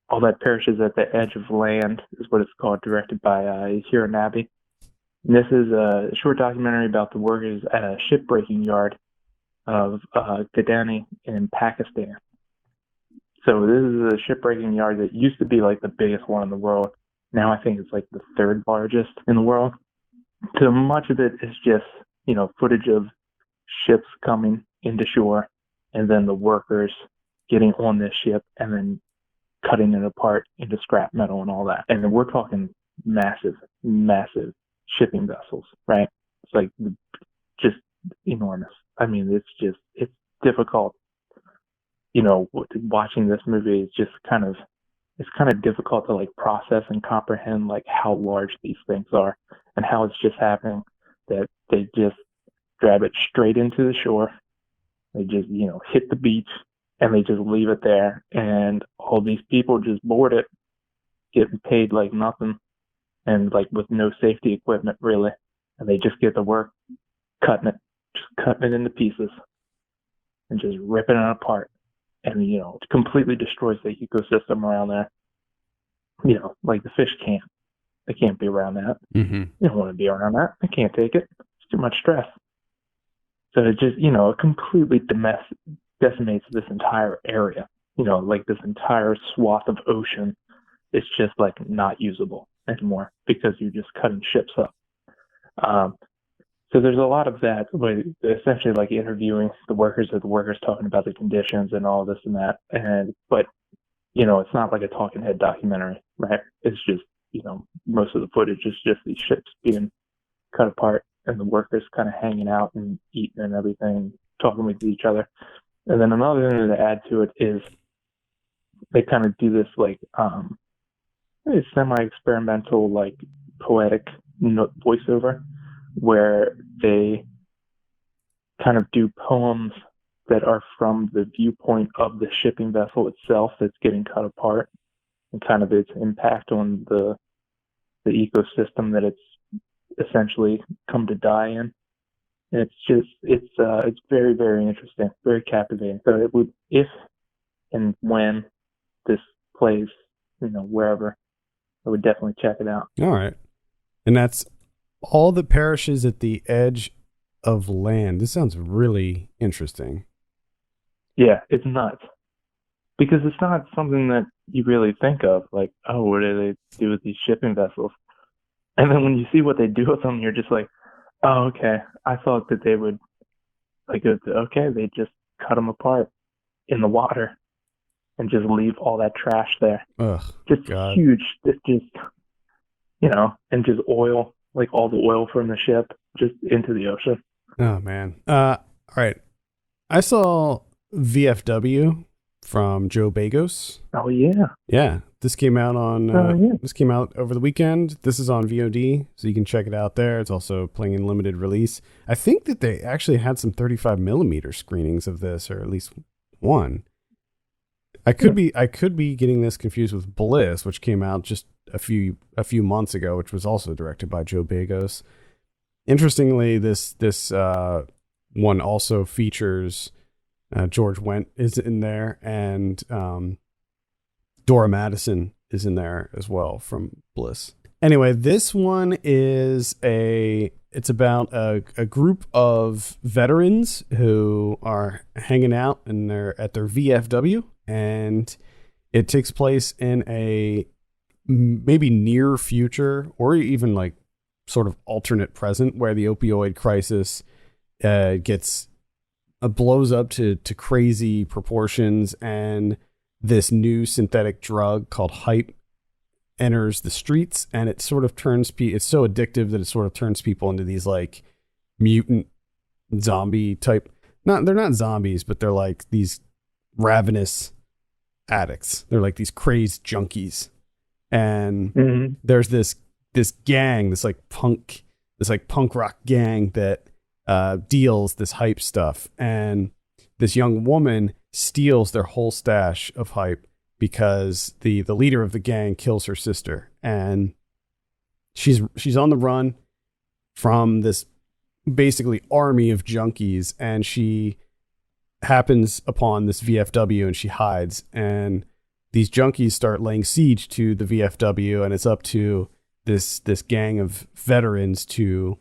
B: All That Perishes at the Edge of Land is what it's called, directed by Hiranabe. And this is a short documentary about the workers at a shipbreaking yard of Gadani in Pakistan. So this is a shipbreaking yard that used to be like the biggest one in the world. Now I think it's like the third largest in the world. So much of it is just, footage of ships coming into shore, and then the workers getting on this ship and then cutting it apart into scrap metal and all that. And then we're talking massive, massive shipping vessels, right? like just enormous. I mean, it's difficult. Watching this movie is just it's kind of difficult to like process and comprehend like how large these things are and how it's just happening that they just grab it straight into the shore. They just, hit the beach and they just leave it there. And all these people just board it, getting paid like nothing and like with no safety equipment really. And they just get to work cutting it into pieces and just ripping it apart. And, it completely destroys the ecosystem around there. Like the fish can't. They can't be around that.
A: Mm-hmm.
B: You don't want to be around that. They can't take it. It's too much stress. So it just, it completely decimates this entire area. Like this entire swath of ocean is just like not usable anymore because you're just cutting ships up. So there's a lot of that, but essentially like interviewing the workers talking about the conditions and all this and that. But it's not like a talking head documentary, right? It's just, most of the footage is just these ships being cut apart and the workers kind of hanging out and eating and everything, talking with each other. And then another thing to add to it is they kind of do this like semi-experimental, like poetic voiceover where they kind of do poems that are from the viewpoint of the shipping vessel itself that's getting cut apart and kind of its impact on the ecosystem that it's essentially come to die in. And it's very, very interesting, very captivating. So it would, if and when this plays, wherever, I would definitely check it out.
A: All right. And that's All That Perishes at the Edge of Land. This sounds really interesting.
B: Yeah, it's nuts. Because it's not something that you really think of, like, oh, what do they do with these shipping vessels? And then when you see what they do with them, you're just like, oh, okay. I thought that they would, like, okay, they just cut them apart in the water and just leave all that trash there.
A: Ugh,
B: just
A: God.
B: Huge. It's just, and just oil, like all the oil from the ship, just into the ocean.
A: Oh, man. All right. I saw VFW from Joe Bagos.
B: Oh, yeah.
A: Yeah. This came out This came out over the weekend. This is on VOD, so you can check it out there. It's also playing in limited release. I think that they actually had some 35 millimeter screenings of this, or at least one. I could be getting this confused with Bliss, which came out just a few months ago, which was also directed by Joe Bagos. Interestingly, this one also features George Wendt is in there, and Dora Madison is in there as well from Bliss. Anyway, this one is it's about a group of veterans who are hanging out and they're at their VFW, and it takes place in a maybe near future or even like sort of alternate present where the opioid crisis blows up to crazy proportions, and this new synthetic drug called hype enters the streets, and it sort of turns it's so addictive that it sort of turns people into these like mutant zombie type. They're not zombies, but they're like these ravenous addicts. They're like these crazed junkies. And there's this gang, this punk rock gang that deals this hype stuff, and this young woman steals their whole stash of hype because the leader of the gang kills her sister, and she's on the run from this basically army of junkies, and she happens upon this VFW and she hides, and these junkies start laying siege to the VFW, and it's up to this gang of veterans to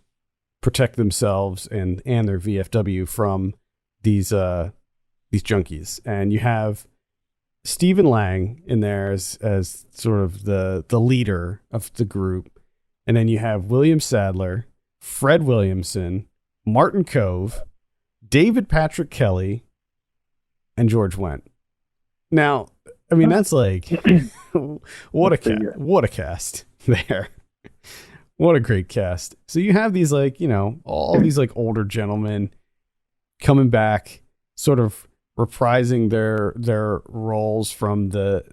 A: protect themselves and their VFW from these junkies. And you have Stephen Lang in there as sort of the leader of the group, and then you have William Sadler, Fred Williamson, Martin Kove, David Patrick Kelly, and George Wendt. Now, I mean, that's like what a cast there. What a great cast. So you have these like, all these like older gentlemen coming back, sort of reprising their roles from the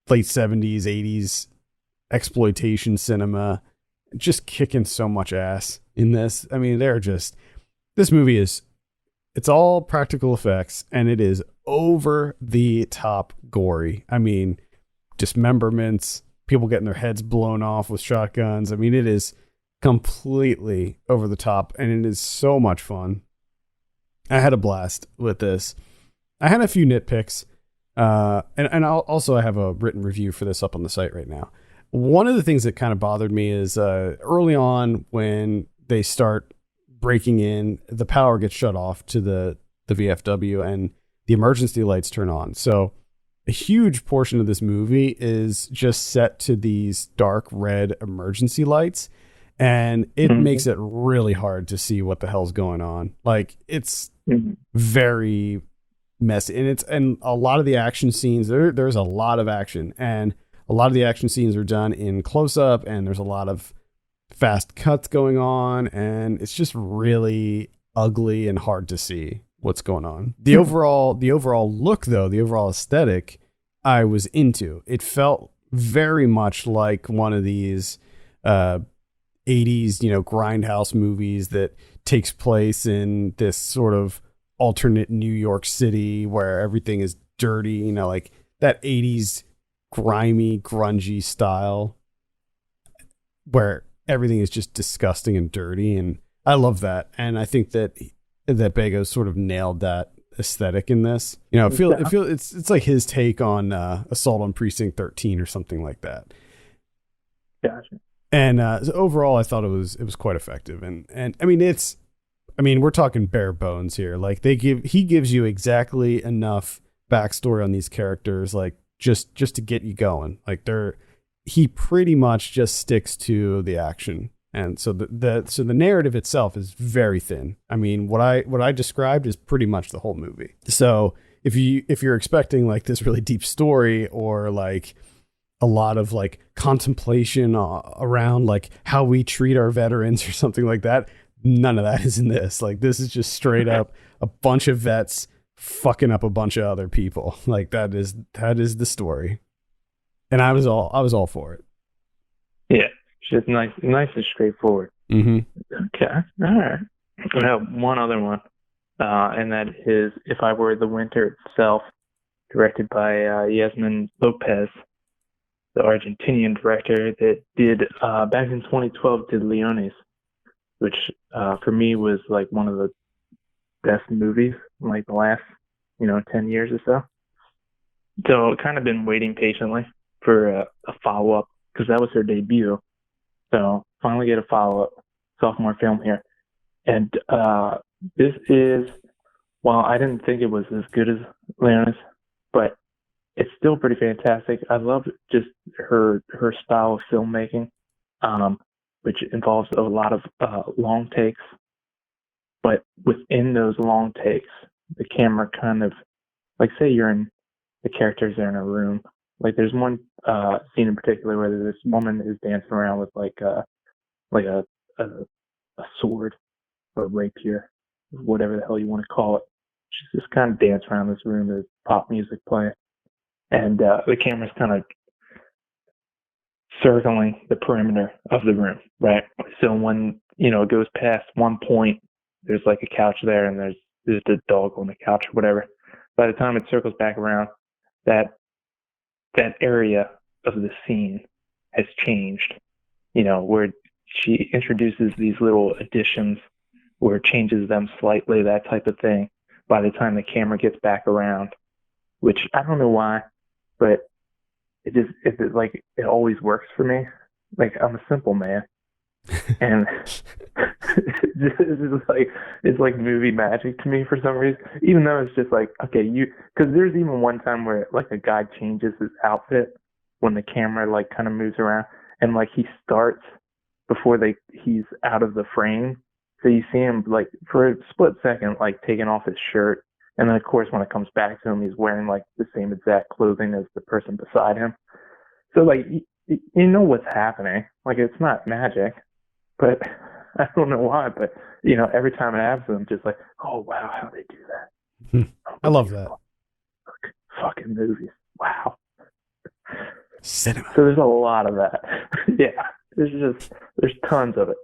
A: late 70s, 80s exploitation cinema, just kicking so much ass in this. I mean, this movie it's all practical effects and it is over the top gory. I mean, dismemberments, people getting their heads blown off with shotguns. I mean, it is completely over the top and it is so much fun. I had a blast with this. I had a few nitpicks, and I have a written review for this up on the site right now. One of the things that kind of bothered me is early on when they start breaking in, the power gets shut off to the VFW and the emergency lights turn on. So a huge portion of this movie is just set to these dark red emergency lights, and it makes it really hard to see what the hell's going on. Like, it's very messy, and a lot of the action scenes, there's a lot of action, and a lot of the action scenes are done in close up, and there's a lot of fast cuts going on, and it's just really ugly and hard to see what's going on. The overall look, though, the overall aesthetic, I was into. It felt very much like one of these 80s, grindhouse movies that takes place in this sort of alternate New York City where everything is dirty, like that 80s grimy, grungy style where everything is just disgusting and dirty. And I love that. And I think that Begos sort of nailed that aesthetic in this. It's like his take on Assault on Precinct 13 or something like that.
B: Gotcha.
A: And so overall, I thought it was quite effective. And I mean, we're talking bare bones here. Like he gives you exactly enough backstory on these characters, like just to get you going. Like he pretty much just sticks to the action. And so the narrative itself is very thin. I mean, what I described is pretty much the whole movie. So if you're expecting like this really deep story or like a lot of like contemplation around like how we treat our veterans or something like that, none of that is in this. Like, this is just straight up a bunch of vets fucking up a bunch of other people. Like, that is the story. And I was all for it.
B: Yeah. Just nice and straightforward.
A: Mm-hmm.
B: Okay. All right. I have one other one. And that is If I Were the Winter itself, directed by Yasmin Lopez, the Argentinian director that did back in 2012 did Leones, which for me was like one of the best movies in like the last 10 years or so. So kind of been waiting patiently for a follow-up because that was her debut. So finally get a follow-up, sophomore film here. And this is, while I didn't think it was as good as Leones, but it's still pretty fantastic. I love just her style of filmmaking, which involves a lot of long takes. But within those long takes, the camera kind of, like, say the characters are in a room. Like, there's one scene in particular where this woman is dancing around with like a sword or rapier, whatever the hell you want to call it. She's just kind of dancing around this room with pop music playing. And the camera's kind of circling the perimeter of the room, right? So when, it goes past one point, there's like a couch there and there's the dog on the couch or whatever. By the time it circles back around, that area of the scene has changed, where she introduces these little additions or changes them slightly, that type of thing, by the time the camera gets back around, which I don't know why, but it always works for me. Like, I'm a simple man. And it's like movie magic to me for some reason, even though it's just like, okay, because there's even one time where like a guy changes his outfit when the camera like kind of moves around, and like he starts before he's out of the frame, so you see him like for a split second like taking off his shirt, and then of course when it comes back to him, he's wearing like the same exact clothing as the person beside him. So like you know what's happening. Like, it's not magic, but I don't know why. But every time it happens, I'm just like, oh wow, how they do that?
A: I love that.
B: Fucking movies. Wow.
A: Cinema.
B: So there's a lot of that. Yeah. There's tons of it.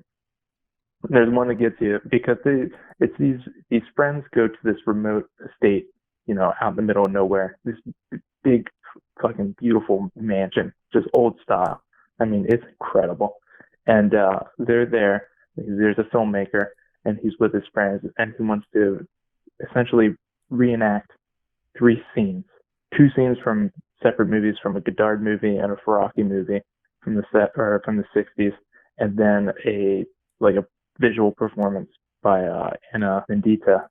B: There's one that gets you because it's these friends go to this remote estate, out in the middle of nowhere. This big, fucking beautiful mansion, just old style. I mean, it's incredible. And they're there. There's a filmmaker, and he's with his friends, and he wants to essentially reenact 3 scenes, 2 scenes from separate movies, from a Godard movie and a Faraki movie from the 60s, and then a visual performance by Anna Vendita.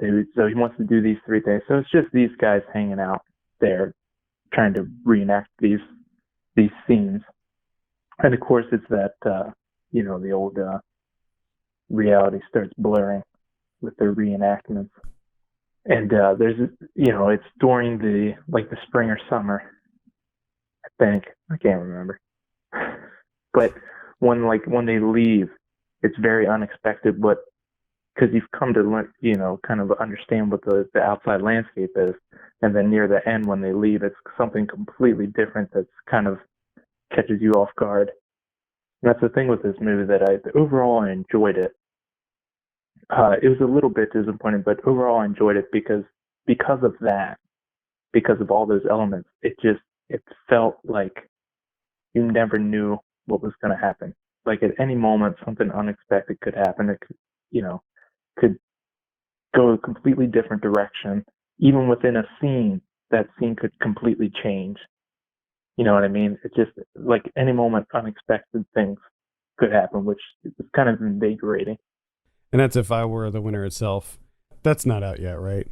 B: So he wants to do these 3 things. So it's just these guys hanging out there, trying to reenact these scenes. And of course, it's that the old reality starts blurring with their reenactments. And there's it's during the spring or summer, I think. I can't remember. But when they leave, it's very unexpected. Because you've come to learn, kind of understand what the outside landscape is, and then near the end when they leave, it's something completely different that's kind of catches you off guard. And that's the thing with this movie, that overall I enjoyed it. It was a little bit disappointing, but overall I enjoyed it because of that, because of all those elements. It felt like you never knew what was going to happen. Like at any moment, something unexpected could happen. It could go a completely different direction. Even within a scene, that scene could completely change. You know what I mean? It's just like any moment, unexpected things could happen, which is kind of invigorating.
A: And that's If I Were the Winner itself. That's not out yet, right?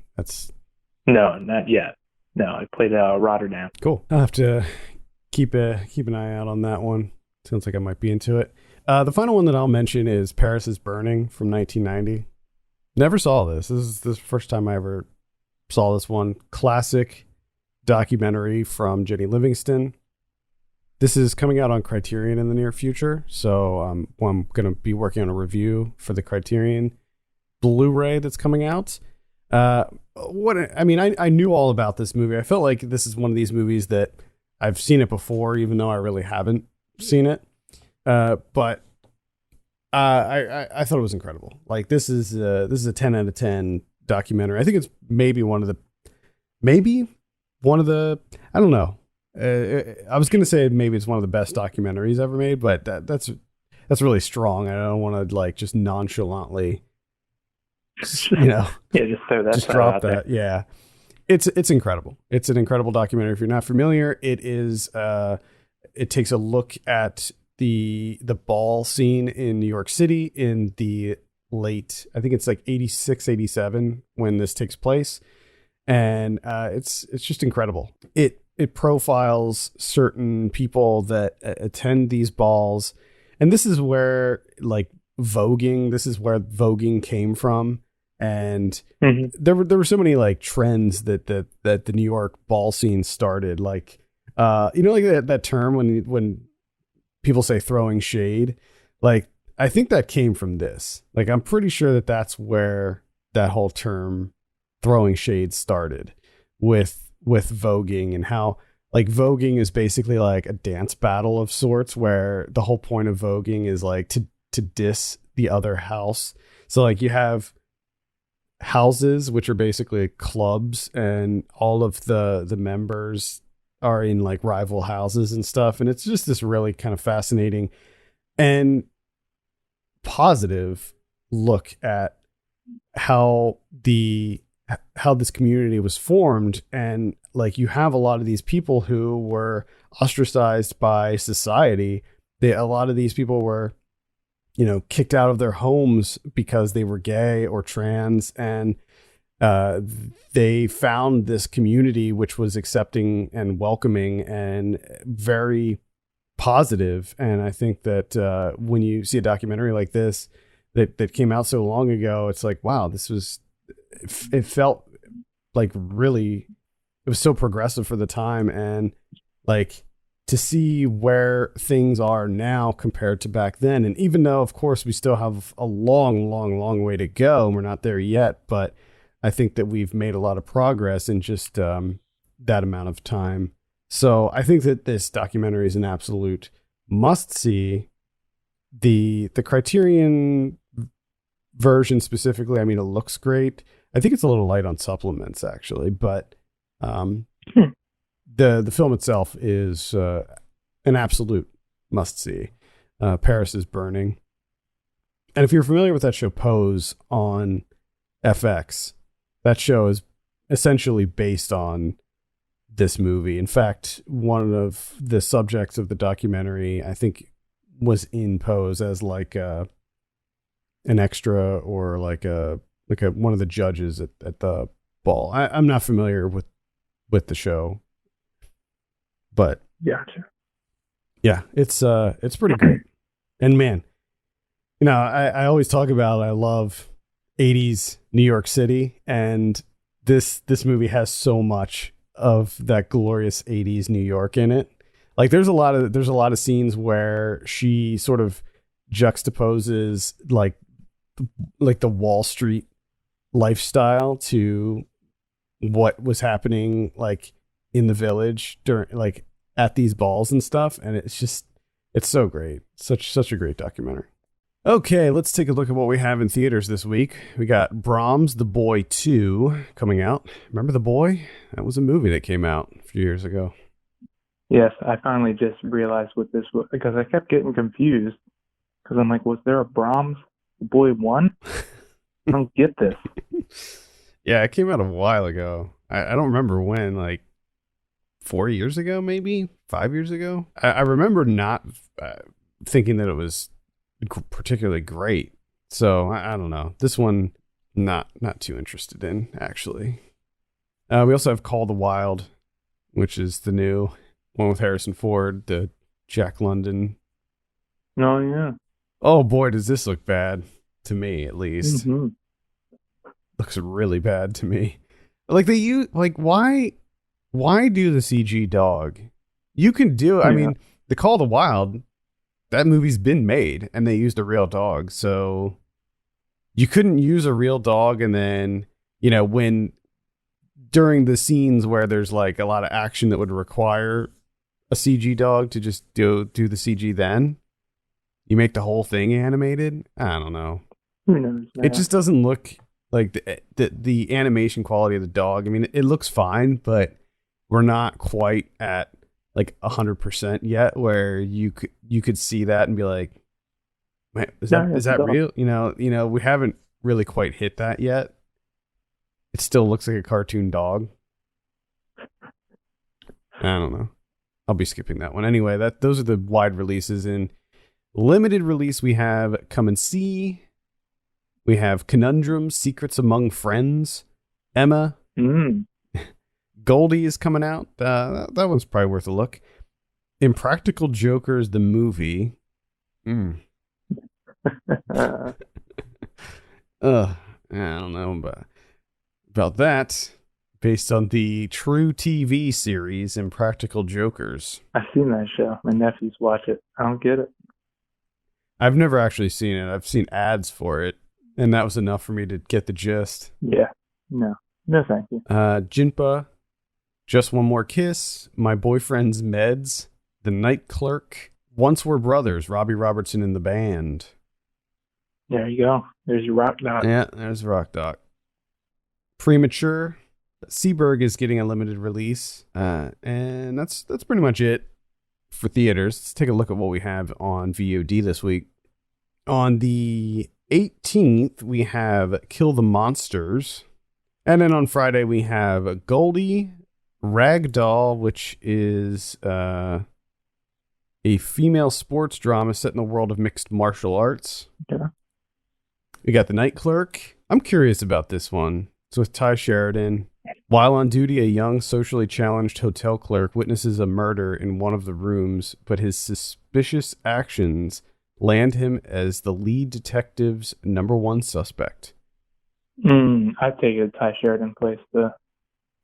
B: No, not yet. No, I played Rotterdam.
A: Cool. I'll have to keep an eye out on that one. Sounds like I might be into it. The final one that I'll mention is Paris is Burning from 1990. Never saw this. This is the first time I ever saw this one. Classic documentary from Jenny Livingston. This is coming out on Criterion in the near future, so I'm going to be working on a review for the Criterion Blu-ray that's coming out. I knew all about this movie. I felt like this is one of these movies that I've seen it before, even though I really haven't seen it. But I thought it was incredible. Like this is a 10 out of 10 documentary. I think it's maybe one of the I don't know. I was gonna say maybe it's one of the best documentaries ever made, but that's really strong. I don't want to just nonchalantly, just throw that. Just drop that. There. Yeah, it's incredible. It's an incredible documentary. If you're not familiar, it is. It takes a look at the ball scene in New York City in the late, I think it's 86, 87 when this takes place. And it's just incredible. It profiles certain people that attend these balls. And this is where voguing came from. And there were so many trends that the New York ball scene started. That term when people say throwing shade, I think that came from this. I'm pretty sure that's where that whole term throwing shade started with voguing, and how voguing is basically a dance battle of sorts, where the whole point of voguing is to diss the other house. So you have houses, which are basically clubs, and all of the members are in rival houses and stuff. And it's just this really kind of fascinating and positive look at how this community was formed. And you have a lot of these people who were ostracized by society. A lot of these people were, kicked out of their homes because they were gay or trans. And they found this community which was accepting and welcoming and very positive. And I think that when you see a documentary like this that came out so long ago, it's wow, it felt really, it was so progressive for the time. And to see where things are now compared to back then. And even though, of course, we still have a long, long, long way to go, and we're not there yet, but I think that we've made a lot of progress in just that amount of time. So I think that this documentary is an absolute must-see. The Criterion version specifically, I mean, it looks great. I think it's a little light on supplements, actually, but the film itself is an absolute must-see. Paris is Burning. And if you're familiar with that show Pose on FX, that show is essentially based on this movie. In fact, one of the subjects of the documentary, I think, was in Pose as like an extra or like a one of the judges at the ball. I'm not familiar with the show, but
B: gotcha.
A: Yeah, it's pretty great. And man, you know, I always talk about I love 80s New York City, and this movie has so much of that glorious 80s New York in it. Like there's a lot of scenes where she sort of juxtaposes like the Wall Street lifestyle to what was happening like in the village during like at these balls and stuff, and it's so great. Such a great documentary. Okay, let's take a look at what we have in theaters this week. We got Brahms The Boy 2 coming out. Remember The Boy? That was a movie that came out a few years ago.
B: Yes, I finally just realized what this was, because I kept getting confused. Because I'm like, was there a Brahms The Boy 1? I don't get this.
A: Yeah, it came out a while ago. I don't remember when, like 4 years ago, maybe 5 years ago. I remember not thinking that it was particularly great. So I don't know. This one, not too interested in, actually. We also have Call the Wild, which is the new one with Harrison Ford, the Jack London.
B: Oh, yeah.
A: Oh, boy, does this look bad. To me, at least.
B: Mm-hmm.
A: Looks really bad to me. Like why do the CG dog? You can do it. Yeah. I mean, the Call the Wild, that movie's been made and they used a real dog. So you couldn't use a real dog. And then, you know, when during the scenes where there's like a lot of action that would require a CG dog to just do the CG, then you make the whole thing animated. I don't know.
B: Who knows, man?
A: It just doesn't look like the animation quality of the dog. I mean, it looks fine, but we're not quite at like 100% yet where you could see that and be like, man, is that real? You know, we haven't really quite hit that yet. It still looks like a cartoon dog. I don't know. I'll be skipping that one. Anyway, those are the wide releases. In limited release, we have Come and See. We have Conundrum, Secrets Among Friends, Emma. Goldie is coming out. That one's probably worth a look. Impractical Jokers, the movie. I don't know about that. Based on the True TV series, Impractical Jokers.
B: I've seen that show. My nephews watch it. I don't get it.
A: I've never actually seen it. I've seen ads for it. And that was enough for me to get the gist.
B: Yeah. No, thank you.
A: Jinpa, Just One More Kiss, My Boyfriend's Meds, The Night Clerk, Once We're Brothers, Robbie Robertson in the Band.
B: There you go. There's your rock doc.
A: Yeah, there's the rock doc. Premature, Seaberg is getting a limited release. And that's pretty much it for theaters. Let's take a look at what we have on VOD this week. On the 18th, we have Kill the Monsters. And then on Friday, we have Goldie, Ragdoll, which is a female sports drama set in the world of mixed martial arts.
B: Yeah.
A: We got The Night Clerk. I'm curious about this one. It's with Ty Sheridan. While on duty, a young, socially challenged hotel clerk witnesses a murder in one of the rooms, but his suspicious actions land him as the lead detective's number one suspect.
B: I take it Ty Sheridan plays the...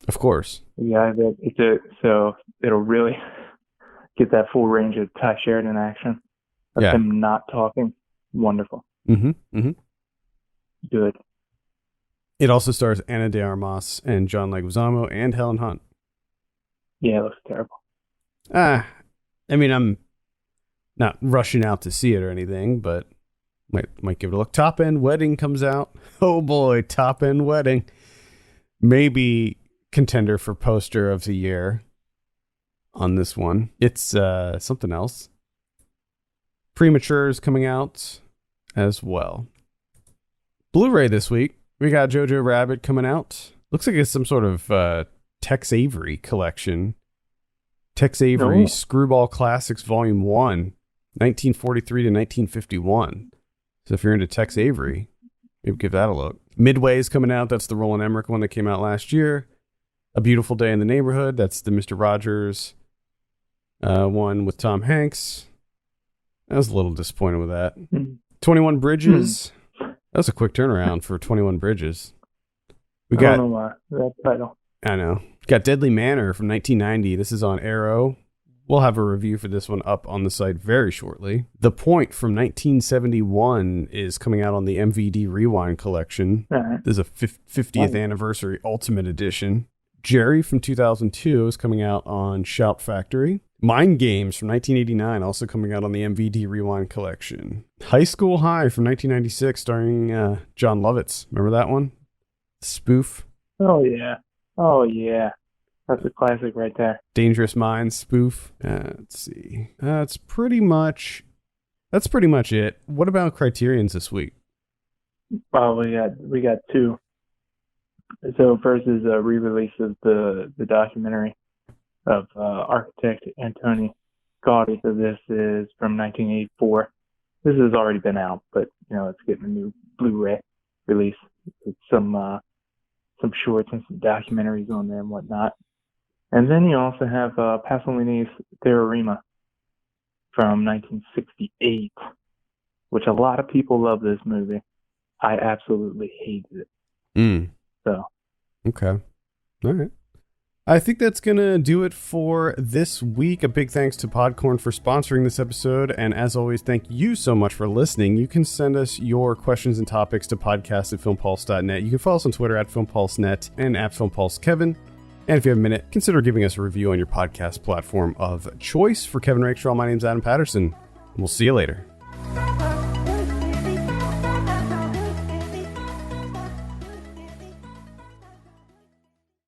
A: Of course.
B: Yeah, so it'll really get that full range of Ty Sheridan action. Of him not talking. Wonderful.
A: Mm-hmm.
B: Good.
A: It also stars Ana de Armas and John Leguizamo and Helen Hunt.
B: Yeah, it looks terrible.
A: I mean, I'm not rushing out to see it or anything, but might give it a look. Top End Wedding comes out. Oh boy, Top End Wedding. Maybe contender for poster of the year on this one. It's something else. Premature is coming out as well. Blu-ray this week. We got Jojo Rabbit coming out. Looks like it's some sort of Tex Avery collection. Tex Avery Screwball Classics Volume 1, 1943 to 1951. So if you're into Tex Avery, maybe give that a look. Midway is coming out. That's the Roland Emmerich one that came out last year. A Beautiful Day in the Neighborhood. That's the Mr. Rogers one with Tom Hanks. I was a little disappointed with that. 21 Bridges. That was a quick turnaround for 21 Bridges.
B: I don't know why. That title.
A: I know. Got Deadly Manor from 1990. This is on Arrow. We'll have a review for this one up on the site very shortly. The Point from 1971 is coming out on the MVD Rewind collection. There's a 50th anniversary Ultimate Edition. Jerry from 2002 is coming out on Shout Factory. Mind Games from 1989, also coming out on the MVD Rewind collection. High School High from 1996, starring John Lovitz. Remember that one? Spoof.
B: Oh, yeah. That's a classic right there.
A: Dangerous Minds spoof. Let's see. That's pretty much it. What about Criterion's this week?
B: Well, we got two. So first is a re-release of the documentary of architect Antoni Gaudi. So this is from 1984. This has already been out, but it's getting a new Blu-ray release with some shorts and some documentaries on there and whatnot. And then you also have Pasolini's Theorema from 1968, which a lot of people love this movie. I absolutely hated it. So.
A: Okay. All right. I think that's going to do it for this week. A big thanks to Podcorn for sponsoring this episode. And as always, thank you so much for listening. You can send us your questions and topics to podcast@filmpulse.net. You can follow us on Twitter @FilmPulseNet and @FilmPulseKevin. And if you have a minute, consider giving us a review on your podcast platform of choice. For Kevin Rakestraw, my name's Adam Patterson. We'll see you later.